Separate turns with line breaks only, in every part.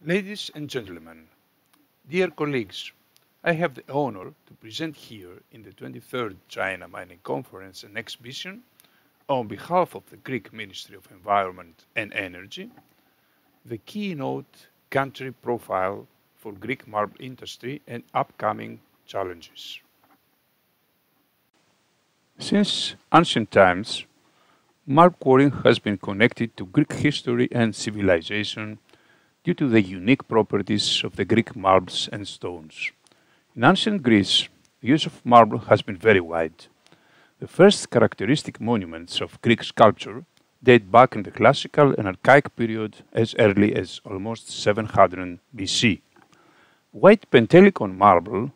Ladies and gentlemen, dear colleagues, I have the honor to present here in the 23rd China Mining Conference and Exhibition, on behalf of the Greek Ministry of Environment and Energy, the keynote country profile for Greek marble industry and upcoming challenges. Since ancient times, marble quarrying has been connected to Greek history and civilization due to the unique properties of the Greek marbles and stones. In ancient Greece, the use of marble has been very wide. The first characteristic monuments of Greek sculpture date back in the classical and archaic period as early as almost 700 BC. White Pentelicon marble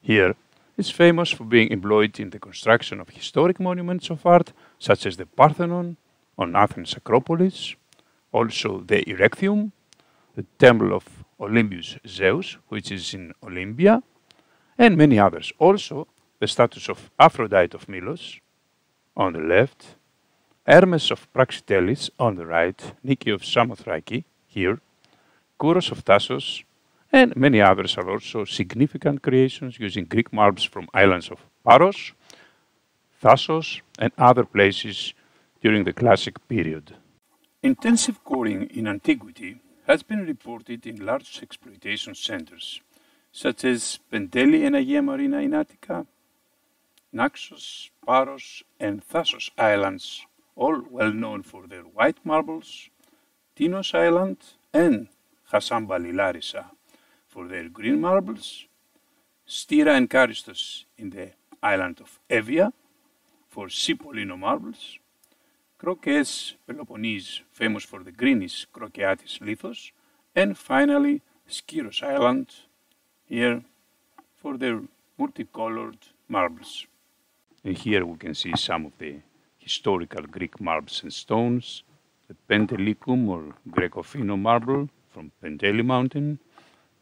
here is famous for being employed in the construction of historic monuments of art, such as the Parthenon on Athens Acropolis, also the Erechtheum, the Temple of Olympus Zeus, which is in Olympia, and many others. Also, the statues of Aphrodite of Milos on the left, Hermes of Praxiteles on the right, Nike of Samothraki here, Kouros of Thassos, and many others are also significant creations using Greek marbles from islands of Paros, Thassos, and other places during the classic period. Intensive quarrying in antiquity has been reported in large exploitation centers, such as Penteli and Agia Marina in Attica, Naxos, Paros, and Thassos islands, all well known for their white marbles, Tinos Island and Hasambali Larissa for their green marbles, Styra and Charistos in the island of Evia for Cipollino marbles, Krokees, Peloponnese, famous for the greenish Krokeatis lithos, and finally Skiros Island, here for their multicolored marbles. And here we can see some of the historical Greek marbles and stones, the Pentelicum or Greco-Fino marble from Penteli mountain,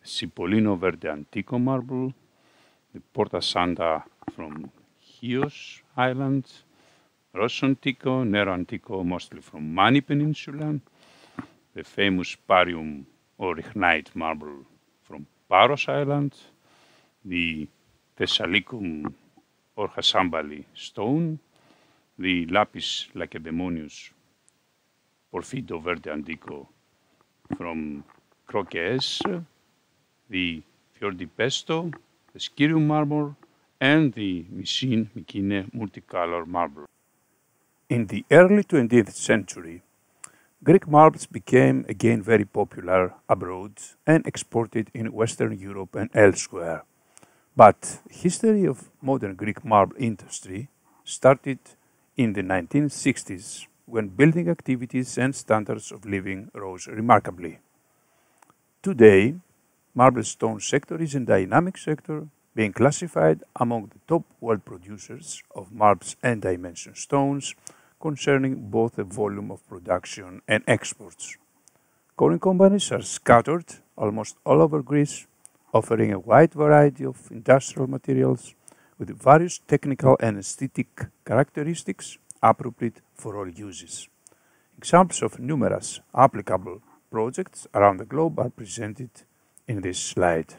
the Cipollino Verde Antico marble, the Porta Santa from Chios Island, Rosso Antico, Nero Antico, mostly from Mani Peninsula, the famous Parium or Ignite marble from Paros Island, the Thessalicum or Hasambali stone, the Lapis Lacedaemonius Porfido Verde Antico from Krokees, the Fiordipesto, the Skyrium marble, and the Mykine multicolor marble. In the early 20th century, Greek marbles became again very popular abroad and exported in Western Europe and elsewhere. But the history of modern Greek marble industry started in the 1960s, when building activities and standards of living rose remarkably. Today, marble stone sector is a dynamic sector, being classified among the top world producers of marbles and dimension stones, concerning both the volume of production and exports. Quarrying companies are scattered almost all over Greece, offering a wide variety of industrial materials with various technical and aesthetic characteristics appropriate for all uses. Examples of numerous applicable projects around the globe are presented in this slide.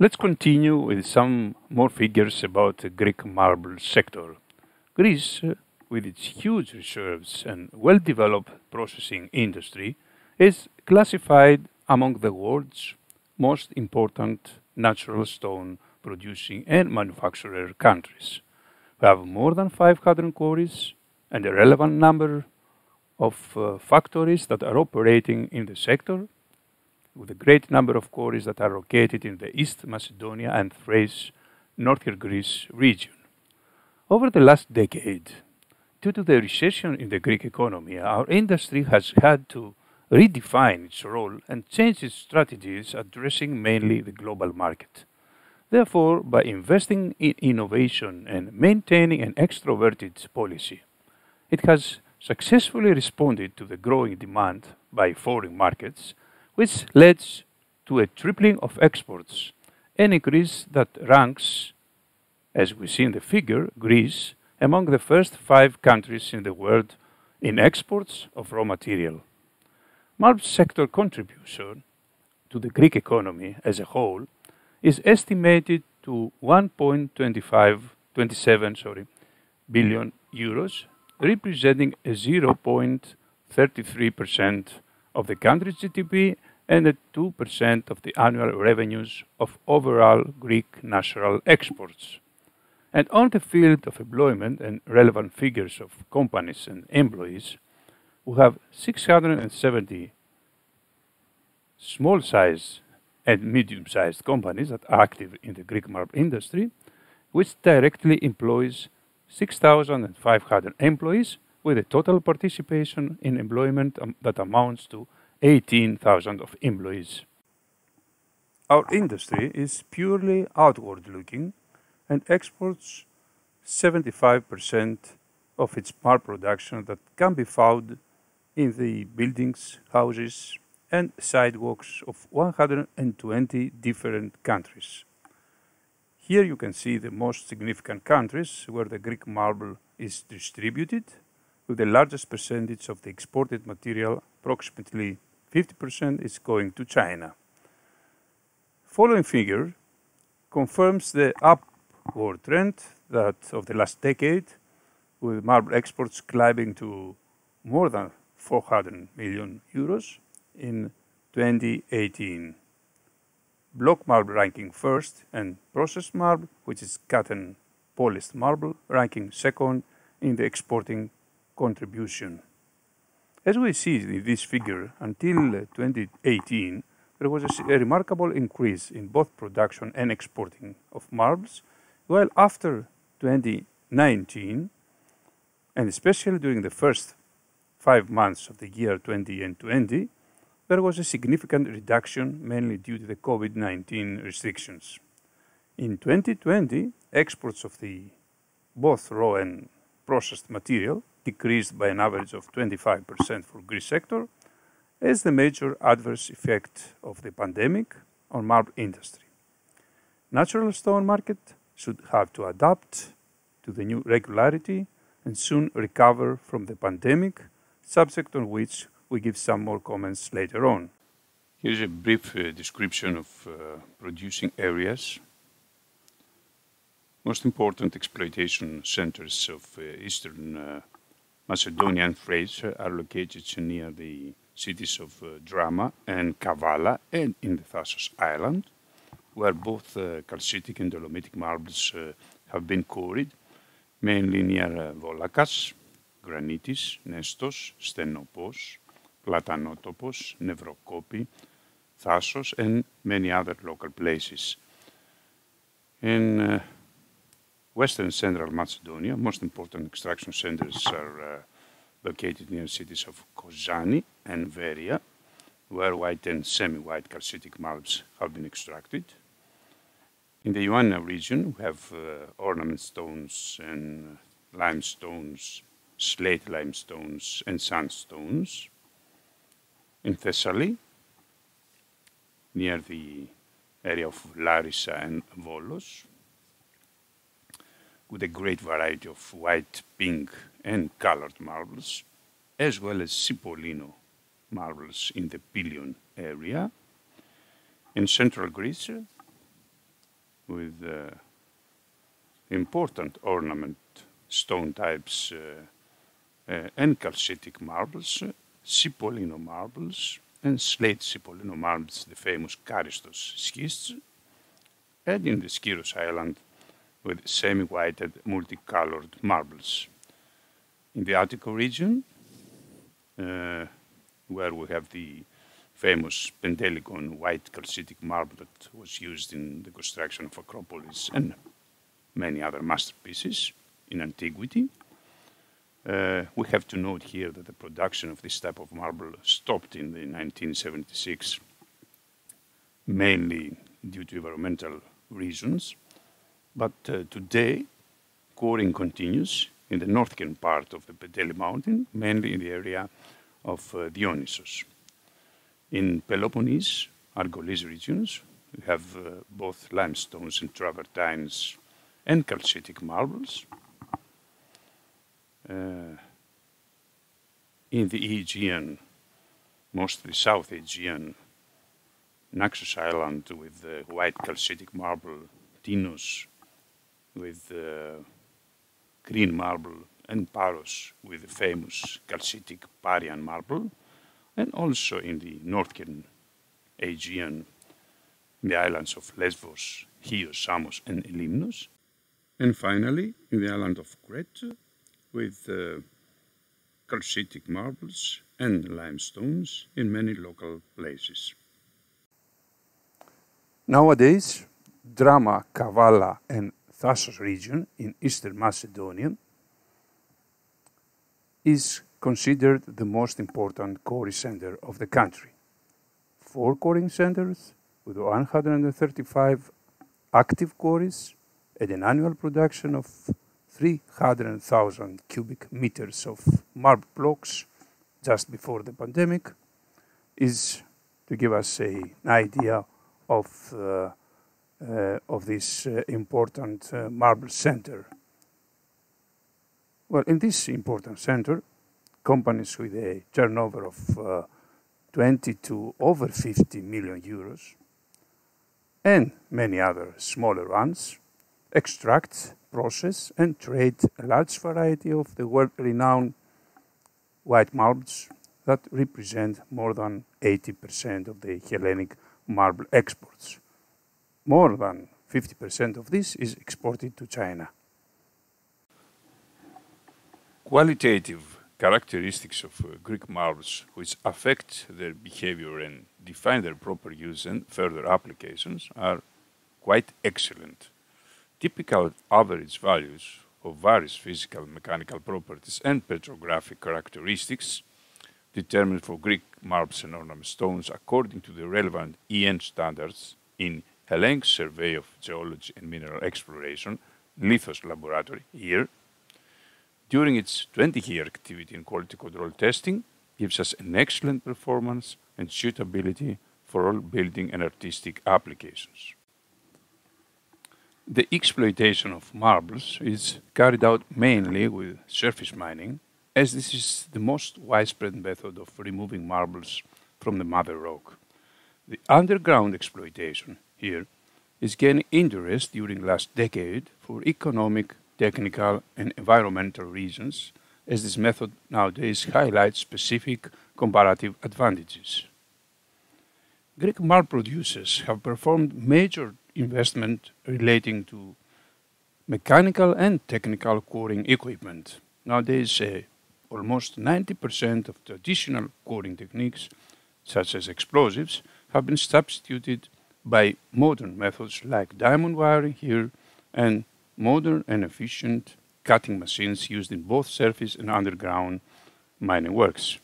Let's continue with some more figures about the Greek marble sector. Greece, with its huge reserves and well-developed processing industry, is classified among the world's most important natural stone producing and manufacturer countries. We have more than 500 quarries and a relevant number of factories that are operating in the sector, with a great number of quarries that are located in the East Macedonia and Thrace, Northern Greece region. Over the last decade, due to the recession in the Greek economy, our industry has had to redefine its role and change its strategies addressing mainly the global market. Therefore, by investing in innovation and maintaining an extroverted policy, it has successfully responded to the growing demand by foreign markets, which led to a tripling of exports, an increase that ranks, as we see in the figure, Greece among the first 5 countries in the world in exports of raw material. Marble sector contribution to the Greek economy as a whole is estimated to 1.27 billion euros, representing a 0.33% of the country's GDP and a 2% of the annual revenues of overall Greek national exports. And on the field of employment and relevant figures of companies and employees, we have 670 small-sized and medium-sized companies that are active in the Greek marble industry, which directly employs 6,500 employees with a total participation in employment that amounts to 18,000 of employees. Our industry is purely outward-looking and exports 75% of its marble production that can be found in the buildings, houses, and sidewalks of 120 different countries. Here you can see the most significant countries where the Greek marble is distributed, with the largest percentage of the exported material, approximately 50%, is going to China. Following figure confirms the upward trend that of the last decade, with marble exports climbing to more than 400 million euros in 2018. Block marble ranking first, and processed marble, which is cut and polished marble, ranking second in the exporting contribution. As we see in this figure, until 2018, there was a remarkable increase in both production and exporting of marbles, while after 2019, and especially during the first 5 months of the year 2020, there was a significant reduction, mainly due to the COVID-19 restrictions. In 2020, exports of the both raw and processed material decreased by an average of 25% for Greece sector, as the major adverse effect of the pandemic on marble industry. Natural stone market should have to adapt to the new regularity and soon recover from the pandemic, subject on which we give some more comments later on. Here's a brief description of producing areas. Most important exploitation centers of Eastern Macedonia and Thrace are located near the cities of Drama and Kavala and in the Thassos Island, where both calcitic and dolomitic marbles have been quarried, mainly near Volakas, Granitis, Nestos, Stenopos, Platanotopos, Nevrokopi, Thassos, and many other local places. In Western Central Macedonia, most important extraction centers are located near cities of Kozani and Veria, where white and semi-white calcitic marbles have been extracted. In the Ioannina region, we have ornament stones and limestones, slate limestones, and sandstones. In Thessaly, near the area of Larissa and Volos, with a great variety of white, pink, and colored marbles, as well as Cipollino marbles in the Pilion area. In central Greece, with important ornament stone types and calcitic marbles, Cipollino marbles, and slate Cipollino marbles, the famous Charistos schists, and in the Skiros Island with semi-whited multicolored marbles. In the Attica region, where we have the famous Pentelikon white calcitic marble that was used in the construction of Acropolis and many other masterpieces in antiquity. We have to note here that the production of this type of marble stopped in the 1976, mainly due to environmental reasons. But today, quarrying continues in the northern part of the Peteli mountain, mainly in the area of Dionysos. In Peloponnese, Argolis regions, we have both limestones and travertines and calcitic marbles. In the Aegean, mostly South Aegean, Naxos Island with white calcitic marble, Tinos with green marble, and Paros with the famous calcitic Parian marble, and also in the northern Aegean, in the islands of Lesbos, Chios, Samos, and Limnos, and finally in the island of Crete with calcitic marbles and limestones in many local places. Nowadays, Drama, Kavala, and Thassos region in eastern Macedonia is considered the most important quarry center of the country. 4 quarrying centers with 135 active quarries and an annual production of 300,000 cubic meters of marble blocks just before the pandemic is to give us an idea of this important marble center. Well, in this important center, companies with a turnover of 20 to over 50 million euros and many other smaller ones extract, process, and trade a large variety of the world-renowned white marbles that represent more than 80% of the Hellenic marble exports. More than 50% of this is exported to China. Qualitative characteristics of Greek marbles which affect their behavior and define their proper use and further applications are quite excellent. Typical average values of various physical and mechanical properties and petrographic characteristics determined for Greek marbles and ornament stones according to the relevant EN standards in Hellenic Survey of Geology and Mineral Exploration, Lithos Laboratory, here, during its 20-year activity in quality control testing, gives us an excellent performance and suitability for all building and artistic applications. The exploitation of marbles is carried out mainly with surface mining, as this is the most widespread method of removing marbles from the mother rock. The underground exploitation here is gaining interest during last decade for economic, technical, and environmental reasons, as this method nowadays highlights specific comparative advantages. Greek marble producers have performed major investment relating to mechanical and technical quarrying equipment. Nowadays, almost 90% of traditional quarrying techniques, such as explosives, have been substituted by modern methods like diamond wiring here and modern and efficient cutting machines used in both surface and underground mining works.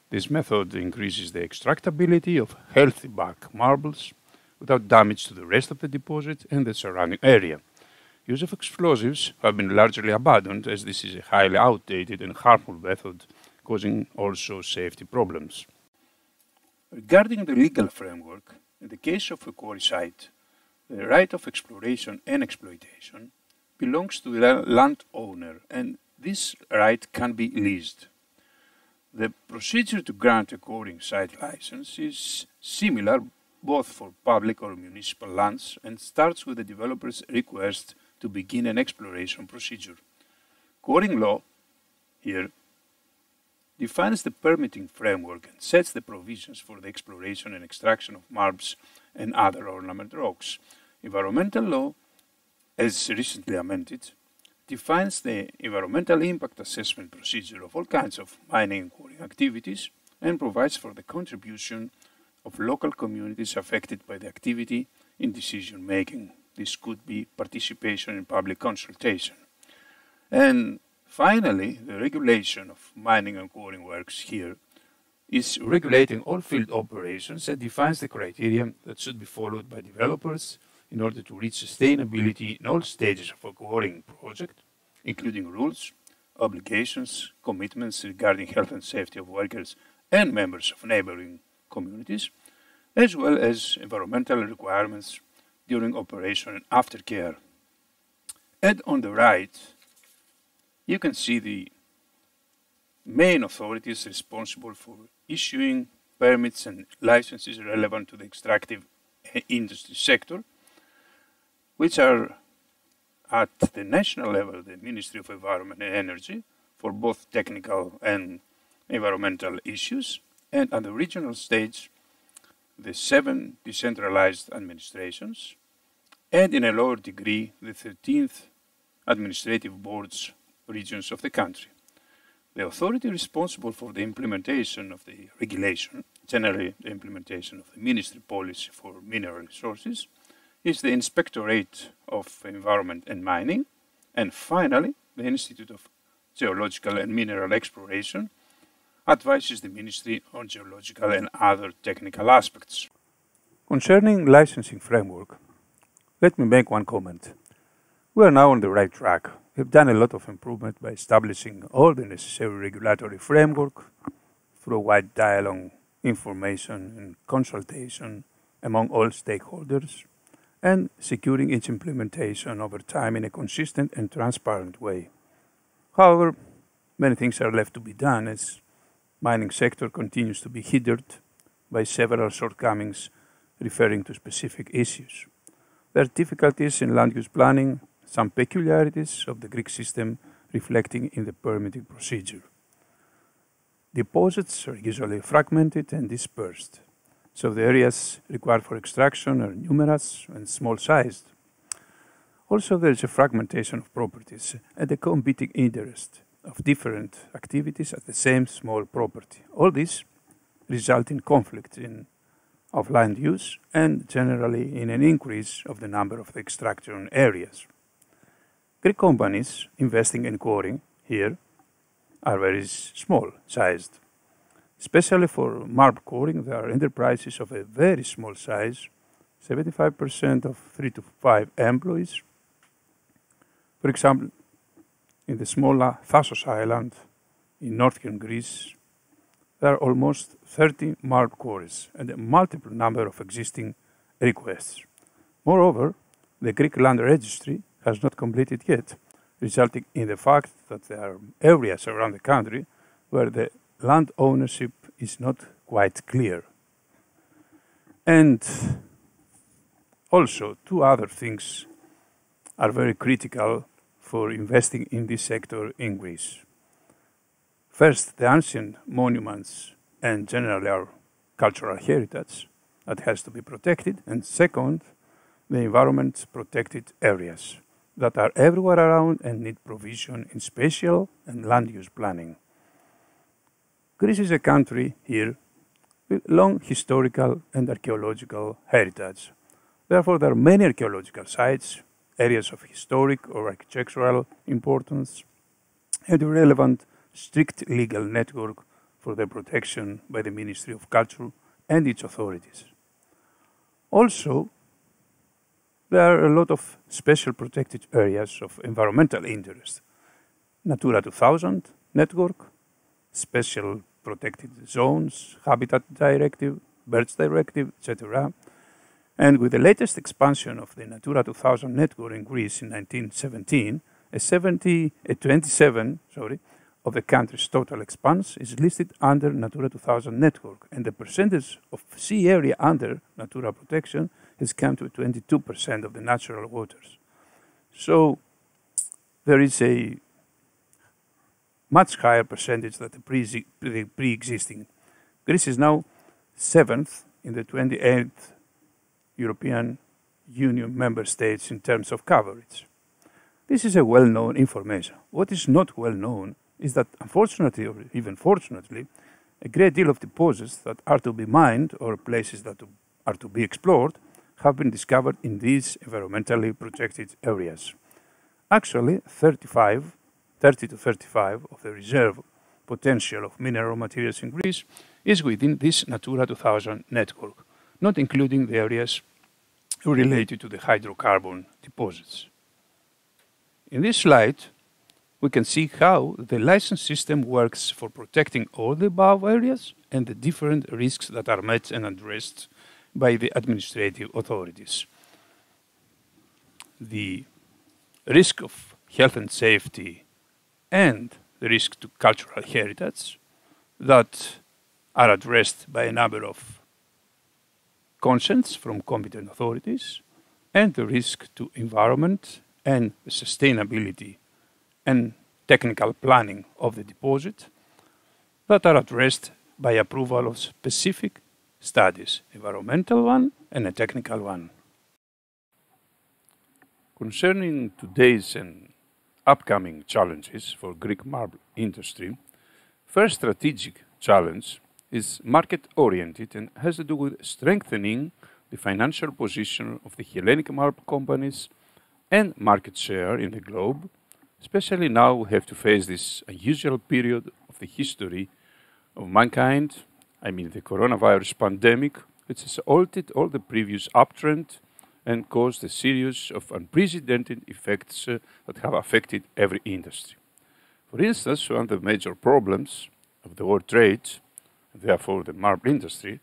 This method increases the extractability of healthy bulk marbles without damage to the rest of the deposit and the surrounding area. Use of explosives have been largely abandoned, as this is a highly outdated and harmful method, causing also safety problems. Regarding the legal framework, in the case of a quarry site, the right of exploration and exploitation belongs to the landowner, and this right can be leased. The procedure to grant a quarrying site license is similar both for public or municipal lands and starts with the developer's request to begin an exploration procedure. Quarrying law here defines the permitting framework and sets the provisions for the exploration and extraction of marbles and other ornament rocks. Environmental law, as recently amended, defines the environmental impact assessment procedure of all kinds of mining and quarrying activities and provides for the contribution of local communities affected by the activity in decision-making. This could be participation in public consultation. And finally, the regulation of mining and quarrying works here is regulating all field operations and defines the criteria that should be followed by developers in order to reach sustainability in all stages of a quarrying project, including rules, obligations, commitments regarding health and safety of workers and members of neighboring communities, as well as environmental requirements during operation and aftercare. And on the right, you can see the main authorities responsible for issuing permits and licenses relevant to the extractive industry sector, which are at the national level the Ministry of Environment and Energy for both technical and environmental issues, and at the regional stage the 7 decentralized administrations, and in a lower degree the 13th administrative boards regions of the country. The authority responsible for the implementation of the regulation, generally the implementation of the ministry policy for mineral resources, is the Inspectorate of Environment and Mining, and finally the Institute of Geological and Mineral Exploration advises the Ministry on geological and other technical aspects. Concerning licensing framework, let me make one comment. We are now on the right track. We've done a lot of improvement by establishing all the necessary regulatory framework through wide dialogue, information and consultation among all stakeholders, and securing its implementation over time in a consistent and transparent way. However, many things are left to be done as mining sector continues to be hindered by several shortcomings referring to specific issues. There are difficulties in land use planning, some peculiarities of the Greek system reflecting in the permitting procedure. Deposits are usually fragmented and dispersed, so the areas required for extraction are numerous and small-sized. Also, there is a fragmentation of properties and a competing interest of different activities at the same small property. All this result in conflict of land use and generally in an increase of the number of the extraction areas. Greek companies investing in quarrying here are very small-sized. Especially for marble quarrying, there are enterprises of a very small size, 75% of 3 to 5 employees. For example, in the smaller Thasos island in northern Greece, there are almost 30 marble quarries and a multiple number of existing requests. Moreover, the Greek land registry has not completed yet, resulting in the fact that there are areas around the country where the land ownership is not quite clear. And also, 2 other things are very critical for investing in this sector in Greece. First, the ancient monuments and generally our cultural heritage that has to be protected. And second, the environment protected areas that are everywhere around and need provision in spatial and land use planning. Greece is a country here with long historical and archaeological heritage. Therefore, there are many archaeological sites, areas of historic or architectural importance, and a relevant strict legal network for their protection by the Ministry of Culture and its authorities. Also, there are a lot of special protected areas of environmental interest. Natura 2000 network, special protected zones, Habitat Directive, Birds Directive, etc. And with the latest expansion of the Natura 2000 network in Greece in 1917, 27 of the country's total expanse is listed under Natura 2000 network, and the percentage of sea area under Natura protection has come to 22% of the natural waters. So there is a much higher percentage than the pre-existing. Greece is now 7th in the 28th European Union member states in terms of coverage. This is a well-known information. What is not well known is that, unfortunately, or even fortunately, a great deal of deposits that are to be mined or places that are to be explored have been discovered in these environmentally protected areas. Actually, 30 to 35 of the reserve potential of mineral materials in Greece is within this Natura 2000 network, not including the areas related to the hydrocarbon deposits. In this slide, we can see how the license system works for protecting all the above areas and the different risks that are met and addressed by the administrative authorities. The risk of health and safety and the risk to cultural heritage that are addressed by a number of consents from competent authorities, and the risk to environment and the sustainability and technical planning of the deposit that are addressed by approval of specific studies, environmental one and a technical one. Concerning today's and upcoming challenges for Greek marble industry, first strategic challenge is market-oriented and has to do with strengthening the financial position of the Hellenic marble companies and market share in the globe. Especially now we have to face this unusual period of the history of mankind, I mean the coronavirus pandemic, which has altered all the previous uptrend and caused a series of unprecedented effects that have affected every industry. For instance, one of the major problems of the world trade, and therefore the marble industry,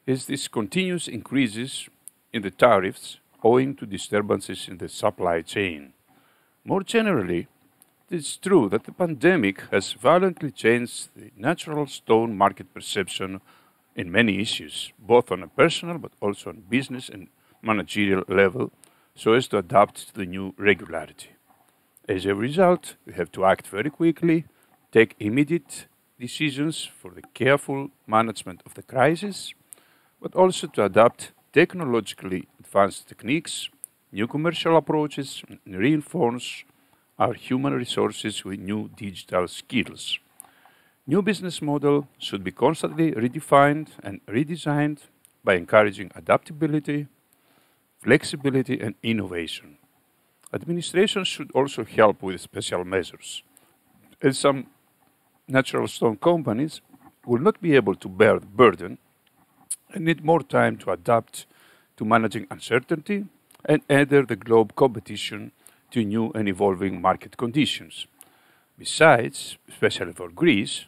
is this continuous increases in the tariffs owing to disturbances in the supply chain. More generally, it is true that the pandemic has violently changed the natural stone market perception in many issues, both on a personal but also on business and managerial level, so as to adapt to the new regularity. As a result, we have to act very quickly, take immediate decisions for the careful management of the crisis, but also to adapt technologically advanced techniques, new commercial approaches, and reinforce our human resources with new digital skills. New business model should be constantly redefined and redesigned by encouraging adaptability, flexibility, and innovation. Administration should also help with special measures, as some natural stone companies will not be able to bear the burden and need more time to adapt to managing uncertainty and enter the globe competition to new and evolving market conditions. Besides, especially for Greece,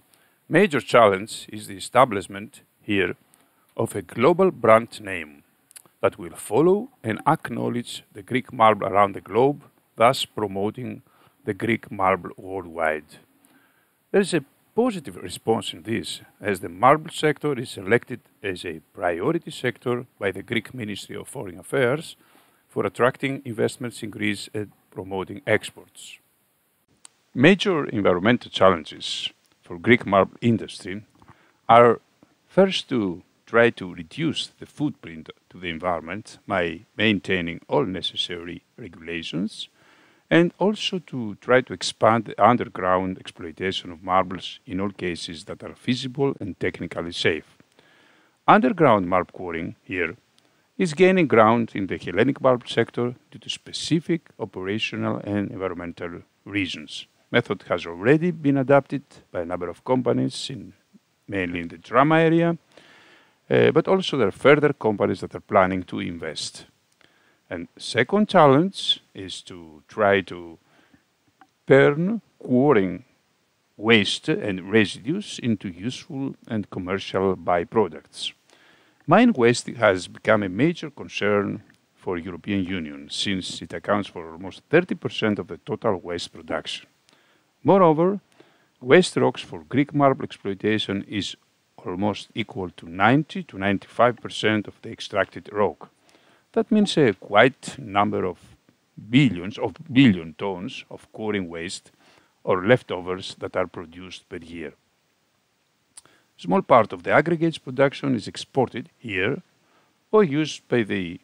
major challenge is the establishment here of a global brand name that will follow and acknowledge the Greek marble around the globe, thus promoting the Greek marble worldwide. There is a positive response in this, as the marble sector is selected as a priority sector by the Greek Ministry of Foreign Affairs for attracting investments in Greece and promoting exports. Major environmental challenges for Greek marble industry are first to try to reduce the footprint to the environment by maintaining all necessary regulations, and also to try to expand the underground exploitation of marbles in all cases that are feasible and technically safe. Underground marble quarrying here is gaining ground in the Hellenic marble sector due to specific operational and environmental reasons. Method has already been adopted by a number of companies, mainly in the drama area, but also there are further companies that are planning to invest. And second challenge is to try to turn quarrying waste and residues into useful and commercial byproducts. Mine waste has become a major concern for the European Union since it accounts for almost 30% of the total waste production. Moreover, waste rocks for Greek marble exploitation is almost equal to 90 to 95% of the extracted rock. That means a quite number of billion tons of quarrying waste or leftovers that are produced per year. A small part of the aggregates production is exported here or used by the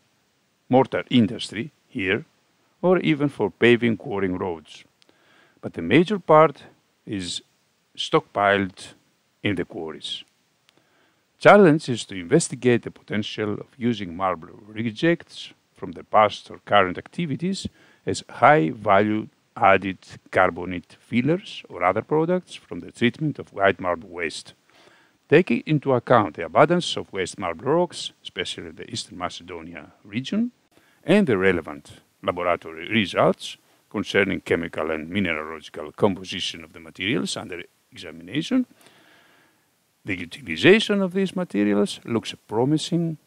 mortar industry here or even for paving quarrying roads. But the major part is stockpiled in the quarries. Challenge is to investigate the potential of using marble rejects from the past or current activities as high-value added carbonate fillers or other products from the treatment of white marble waste. Taking into account the abundance of waste marble rocks, especially in the Eastern Macedonia region, and the relevant laboratory results concerning chemical and mineralogical composition of the materials under examination, the utilization of these materials looks a promising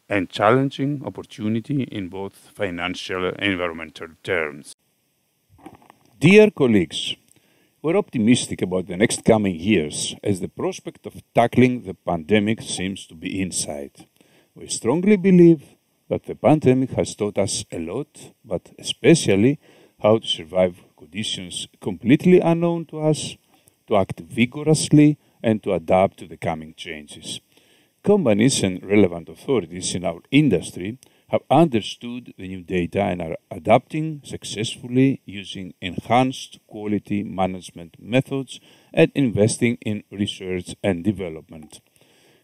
and challenging opportunity in both financial and environmental terms. Dear colleagues, We're optimistic about the next coming years, as the prospect of tackling the pandemic seems to be in sight. We strongly believe that the pandemic has taught us a lot, but especially how to survive conditions completely unknown to us, to act vigorously, and to adapt to the coming changes. Companies and relevant authorities in our industry have understood the new data and are adapting successfully using enhanced quality management methods and investing in research and development.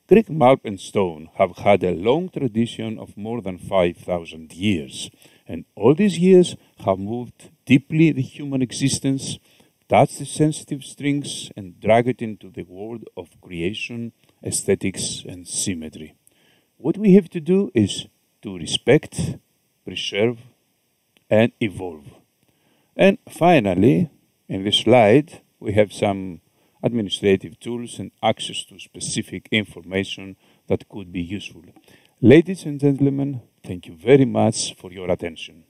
Greek marble and stone have had a long tradition of more than 5,000 years, and all these years have moved deeply the human existence, touched the sensitive strings, and dragged it into the world of creation, aesthetics, and symmetry. What we have to do is to respect, preserve, and evolve. And finally, in this slide, we have some administrative tools and access to specific information that could be useful. Ladies and gentlemen, thank you very much for your attention.